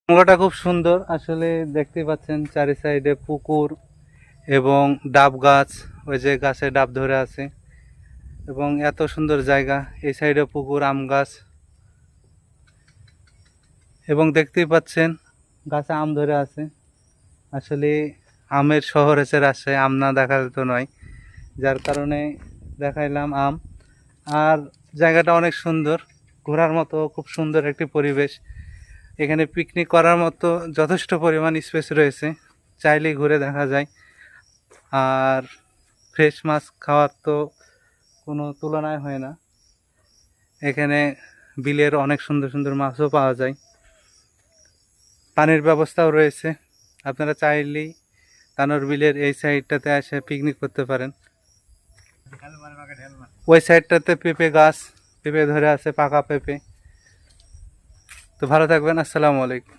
জায়গাটা খুব সুন্দর আসলে, দেখতে পাচ্ছেন চারি সাইডে পুকুর এবং ডাব গাছ, ওই যে গাছে ডাব ধরে আছে এবং এত সুন্দর জায়গা। এই সাইডে পুকুর, আম গাছ এবং দেখতেই পাচ্ছেন গাছে আম ধরে আছে। আসলে আমের শহর হচ্ছে রাজশাহী, আম না দেখা যেত নয়, যার কারণে দেখাইলাম আম। আর জায়গাটা অনেক সুন্দর, ঘোরার মতো খুব সুন্দর একটি পরিবেশ। এখানে পিকনিক করার মতো যথেষ্ট পরিমাণ স্পেস রয়েছে, চাইলেই ঘুরে দেখা যায়। আর ফ্রেশ মাছ খাওয়ার তো কোনো তুলনায় হয় না। এখানে বিলের অনেক সুন্দর সুন্দর মাছও পাওয়া যায়, পানির ব্যবস্থাও রয়েছে। আপনারা চাইলেই তানোর বিলের এই সাইডটাতে এসে পিকনিক করতে পারেন। ওই সাইডটাতে পেঁপে গাছ, পেঁপে ধরে আছে, পাকা পেঁপে। তো ভালো থাকবেন, আসসালামু আলাইকুম।